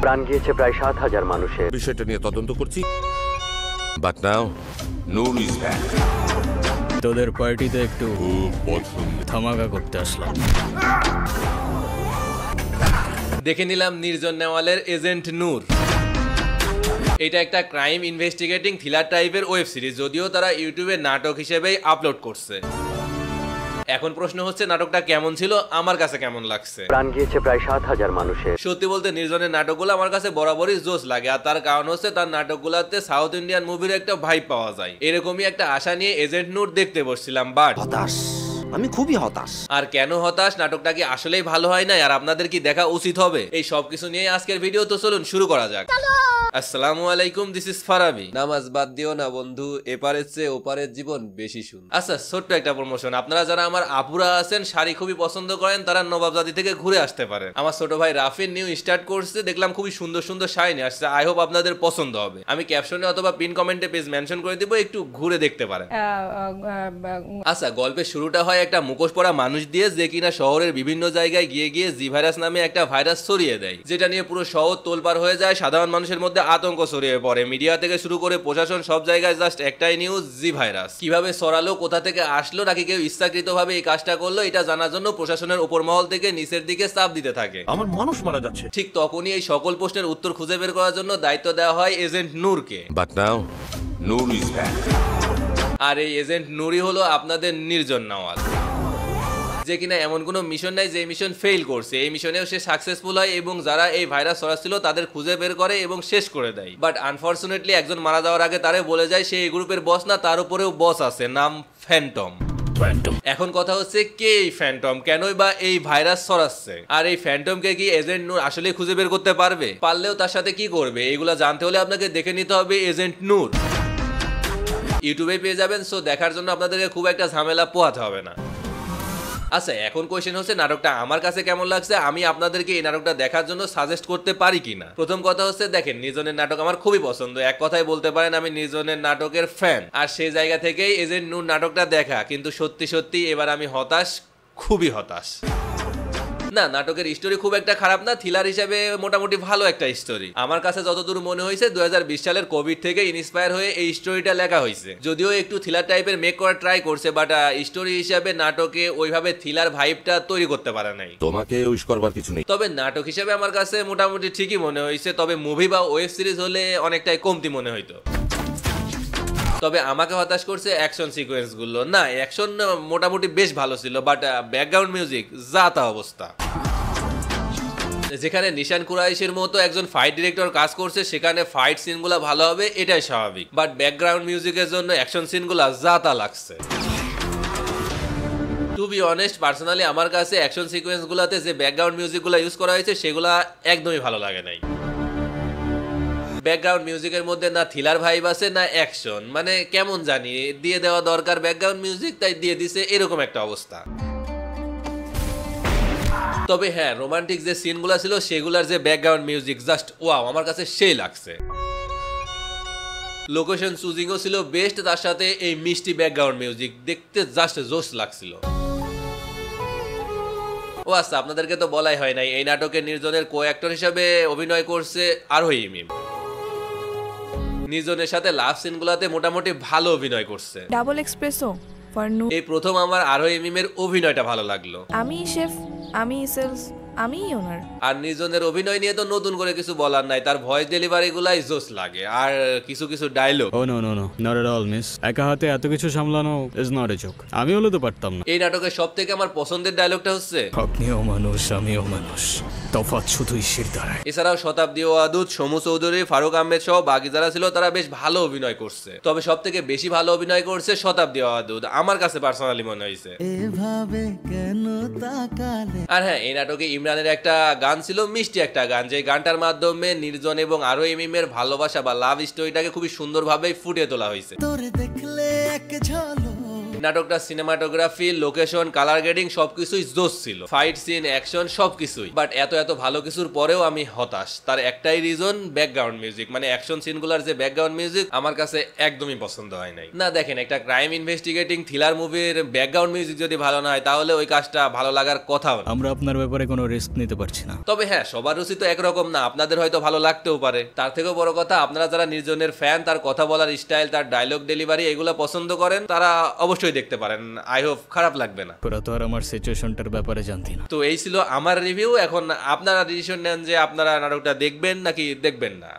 প্রাণ গিয়েছে প্রায় ৭,০০০ মানুষের। বিষয়টা নিয়ে তদন্ত করছি, but now Noor is back. তোদের পার্টিতে একটু ধামাকা করতে আসলাম। দেখে নিলাম নির্জন নেওয়ালের এজেন্ট নূর। এটা একটা ক্রাইম ইনভেস্টিগেটিং থ্রিলার টাইপের ওয়েব সিরিজ, যদিও তারা ইউটিউবে নাটক হিসেবেই আপলোড করছে। এখন প্রশ্ন হচ্ছে নাটকটা কেমন ছিল, আমার কাছে কেমন লাগছে। প্রাণ গিয়েছে প্রায় ৭,০০০ মানুষের। সত্যি বলতে নির্জনের নাটকগুলো আমার কাছে বরাবরই জোস লাগে, আর তার কারণ হচ্ছে তার নাটকগুলোতে সাউথ ইন্ডিয়ান মুভির একটা ভাইব পাওয়া যায়। এরকমই একটা আশা নিয়ে এজেন্ট নূর দেখতে বসছিলাম, বাট হতাশ, আমি খুবই হতাশ। আর কেন হতাশ, নাটকটা কি আসলেই ভালো হয় না, আর আপনাদের কি দেখা উচিত হবে, এই সবকিছু নিয়ে আজকের ভিডিও। তো চলুন শুরু করা যাক। আসসালামু আলাইকুম, দিস ইজ ফারাবি। নামাজ বাদ দিও না বন্ধু, এপারের চেয়ে ওপারের জীবন বেশি সুন্দর। আচ্ছা, ছোট্ট একটা প্রমোশন, আপনারা যারা আমার আপুরা আছেন শাড়ি খুবই পছন্দ করেন, তারা নবাবজাদি থেকে ঘুরে আসতে পারেন। আমার ছোট ভাই রাফিন নিউ স্টার্ট করছে, দেখলাম খুবই সুন্দর সুন্দর শাড়ি নিয়ে আসছে। আই হোপ আপনাদের পছন্দ হবে। আমি ক্যাপশনে অথবা পিন কমেন্টে পেজ মেনশন করে দিব, একটু ঘুরে দেখতে পারেন। আচ্ছা, গল্পের শুরুটা হয় একটা মুখোশ পরা মানুষ দিয়ে, যে কিনা শহরের বিভিন্ন জায়গায় গিয়ে গিয়ে জি ভাইরাস নামে একটা ভাইরাস ছড়িয়ে দেয়, যেটা নিয়ে পুরো শহর তোলপাড় হয়ে যায়। সাধারণ মানুষের মধ্যে আতঙ্ক ছড়িয়ে পড়ে। মিডিয়া থেকে শুরু করে প্রশাসন, সব জায়গায় জাস্ট একটাই নিউজ, জি ভাইরাস কিভাবে ছড়ালো, কোথা থেকে আসলো, নাকি কেউ ইচ্ছাকৃতভাবে এই কাজটা করলো, এটা জানার জন্য প্রশাসনের উপর মহল থেকে নিচের দিকে চাপ দিতে থাকে। আমার মানুষ মারা যাচ্ছে। ঠিক তখনই এই সকল প্রশ্নের উত্তর খুঁজে বের করার জন্য দায়িত্ব দেওয়া হয় এজেন্ট নূরকে। But now Noor is back. আর এই এজেন্ট নূরই হলো আপনাদের নির্জন নেওয়াল, যে কিনা এমন কোনো মিশন নাই যে মিশন ফেল করছে। এই মিশনেও সে সাকসেসফুল হয় এবং যারা এই ভাইরাস ছড়াচ্ছিল তাদের খুঁজে বের করে এবং শেষ করে দেয়। বাট আনফরচুনেটলি একজন মারা যাওয়ার আগে তারে বলে যায় সে এই গ্রুপের বস না, তার উপরেও বস আছে, নাম ফ্যান্টম। এখন কথা হচ্ছে কে এই ফ্যান্টম, কেনই বা এই ভাইরাস ছড়াচ্ছে, আর এই ফ্যান্টমকে কি এজেন্ট নূর আসলে খুঁজে বের করতে পারবে? পারলেও তার সাথে কি করবে, এগুলা জানতে হলে আপনাকে দেখে নিতে হবে এজেন্ট নূর। ইউটিউবে পেয়ে যাবেন, সো দেখার জন্য আপনাদেরকে খুব একটা ঝামেলা পোহাতে হবে না। আচ্ছা, এখন কোয়েশ্চেন হচ্ছে নাটকটা আমার কাছে কেমন লাগছে, আমি আপনাদেরকে এই নাটকটা দেখার জন্য সাজেস্ট করতে পারি কিনা। প্রথম কথা হচ্ছে, দেখেন নির্জনের নাটক আমার খুবই পছন্দ, এক কথায় বলতে পারেন আমি নির্জনের নাটকের ফ্যান। আর সেই জায়গা থেকেই এজেন্ট নূর নাটকটা দেখা, কিন্তু সত্যি সত্যি এবার আমি হতাশ, খুবই হতাশ। না, নাটকের স্টোরি খুব একটা খারাপ না, থ্রিলার হিসেবে মোটামুটি ভালো একটা স্টোরি। আমার কাছে যতদূর মনে হয়েছে 2020 সালের কোভিড থেকে ইন্সপায়ার হয়ে এই স্টোরিটা লেখা হয়েছে। যদিও একটু থ্রিলার টাইপের মেক করার ট্রাই করছে, বাট স্টোরি হিসেবে নাটকে ওইভাবে থ্রিলার ভাইবটা তৈরি করতে পারে নাই। তোমাকে উইশ করবার কিছু নেই, তবে নাটক হিসেবে আমার কাছে মোটামুটি ঠিকই মনে হয়েছে, তবে মুভি বা ওয়েব সিরিজ হলে অনেকটাই কমতি মনে হইতো। তবে আমাকে হতাশ করছে অ্যাকশন সিকোয়েন্স গুলো। না, অ্যাকশন মোটামুটি বেশ ভালো ছিল, বাট ব্যাকগ্রাউন্ড মিউজিক যা তা অবস্থা। যেখানে নিশান কুরাইশের মতো একজন ফাইট ডিরেক্টর কাজ করছে, সেখানে ফাইট সিনগুলো ভালো হবে এটাই স্বাভাবিক, বাট ব্যাকগ্রাউন্ড মিউজিকের জন্য অ্যাকশন সিনগুলো যা তা লাগছে। টু বি অনেস্ট, পার্সোনালি আমার কাছে অ্যাকশন সিকোয়েন্সগুলোতে যে ব্যাকগ্রাউন্ড মিউজিকগুলো ইউজ করা হয়েছে সেগুলো একদমই ভালো লাগে নাই। ব্যাকগ্রাউন্ড মিউজিকের মধ্যে না থ্রিলার ভাইব আছে না অ্যাকশন, মানে কেমন জানি দিয়ে দেওয়া দরকার ব্যাকগ্রাউন্ড মিউজিক, তাই দিয়ে দিছে, এরকম একটা অবস্থা। তবে হ্যাঁ, রোমান্টিক যে সিনগুলো ছিল সেগুলার যে ব্যাকগ্রাউন্ড মিউজিক জাস্ট ওয়াও, আমার কাছে সেই লাগছে। লোকেশন চুজিংও ছিল বেস্ট, তার সাথে এই মিষ্টি ব্যাকগ্রাউন্ড মিউজিক দেখতে জাস্ট জোশ লাগছিল। ও আচ্ছা, আপনাদেরকে তো বলাই হয় নাই, এই নাটকের নির্জনের কো অ্যাক্টর হিসেবে অভিনয় করছে আরোহী মিম। নির্জনের সাথে লাভ সিনগুলোতে মোটামুটি ভালো অভিনয় করছে। ডাবল এক্সপ্রেসো ফর নূর। এই প্রথম আমার আরোহী মিমের অভিনয়টা ভালো লাগলো। আমি শেফ, আমি সেলস, আমি ওনার। আর নির্জনের অভিনয় নিয়ে তো নতুন করে কিছু বলার নাই, তার ভয়েস ডেলিভারি গুলাই জোস লাগে, আর কিছু কিছু dialogue. Oh no no no, not at all miss. একা হাতে এত কিছু সামলানো ইজ নট এ জোক। আমি হলে তো পারতাম না। এই নাটকের সব থেকে আমার পছন্দের ডায়লগটা হচ্ছে, আপনিও মানুষ আমিও মানুষ, তফাৎ শুধুই শিরদাঁড়ায়। এছাড়াও শতাব্দী ওয়াদুদ, সমু চৌধুরী, ফারুক আহমেদ সহ বাকি যারা ছিল তারা বেশ ভালো অভিনয় করছে। তবে সব থেকে বেশি ভালো অভিনয় করছে শতাব্দী ওয়াদুদ, আমার কাছে পার্সোনালি মনে হয়েছে। আর হ্যাঁ, এই নাটকে ইমরানের একটা গান ছিল, মিষ্টি একটা গান, যে গানটার মাধ্যমে নির্জন এবং আরো এমিমের ভালোবাসা বা লাভ স্টোরিটাকে খুবই সুন্দরভাবে ফুটিয়ে তোলা হয়েছে। নাটকটা সিনেমাটোগ্রাফি, লোকেশন, কালার গ্রেডিং সবকিছুই জোস ছিল, ফাইট সিন, অ্যাকশন সবকিছুই। বাট এত ভালো কিছুর পরেও আমি হতাশ। তার একটাই রিজন, ব্যাকগ্রাউন্ড মিউজিক। মানে অ্যাকশন সিনগুলোর যে ব্যাকগ্রাউন্ড মিউজিক আমার কাছে একদমই পছন্দ হয় নাই। না দেখেন, একটা ক্রাইম ইনভেস্টিগেটিং থ্রিলার মুভির ব্যাকগ্রাউন্ড মিউজিক যদি ভালো না হয় তাহলে ওই কাজটা ভালো লাগার কথাও না। আমরা আপনার ব্যাপারে কোনো রিস্ক নিতে পারছি না। তবে হ্যাঁ, সবার রুচি তো একরকম না, আপনাদের হয়তো ভালো লাগতেও পারে। তার থেকেও বড় কথা, আপনারা যারা নির্জনের ফ্যান, তার কথা বলার স্টাইল, তার ডায়লগ ডেলিভারি এগুলো পছন্দ করেন, তারা অবশ্যই দেখতে পারেন। আই হোপ খারাপ লাগবে না। তোরা তো আর আমার সিচুয়েশনটার ব্যাপারে জানতি না। তো এই ছিল আমার রিভিউ। এখন আপনারা ডিসিশন নেন যে আপনারা নাটকটা দেখবেন নাকি দেখবেন না।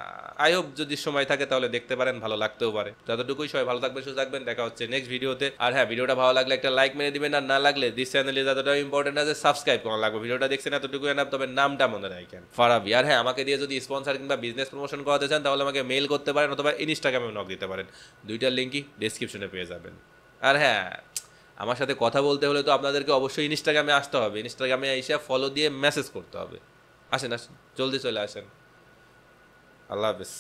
আই হোপ যদি সময় থাকে তাহলে দেখতে পারেন, ভালো লাগতেও পারে। যতটুকুই, সবাই ভালো থাকবেন, সুস্থ থাকবেন। দেখা হচ্ছে নেক্সট ভিডিওতে। আর হ্যাঁ, ভিডিওটা ভালো লাগলে একটা লাইক মেরে দিবেন, আর না লাগলে দিস চ্যানেলে যতটা ইম্পর্টেন্ট আছে সাবস্ক্রাইব করা লাগবে। ভিডিওটা দেখছেন এতটুকু এনাফ, তবে নামটা মনে রাখেন, ফারাবি। আর হ্যাঁ, আমাকে দিয়ে যদি স্পন্সর কিংবা বিজনেস প্রমোশন করাতে চান তাহলে আমাকে মেইল করতে পারেন, অথবা ইনস্টাগ্রামে নক দিতে পারেন। দুইটার লিঙ্কই ডেসক্রিপশনে পেয়ে যাবেন। আর হ্যাঁ, আমার সাথে কথা বলতে হলে তো আপনাদেরকে অবশ্যই ইনস্টাগ্রামে আসতে হবে। ইনস্টাগ্রামে এসে ফলো দিয়ে মেসেজ করতে হবে। আসেন, জলদি চলে আসেন। আল্লাহ হাফেজ।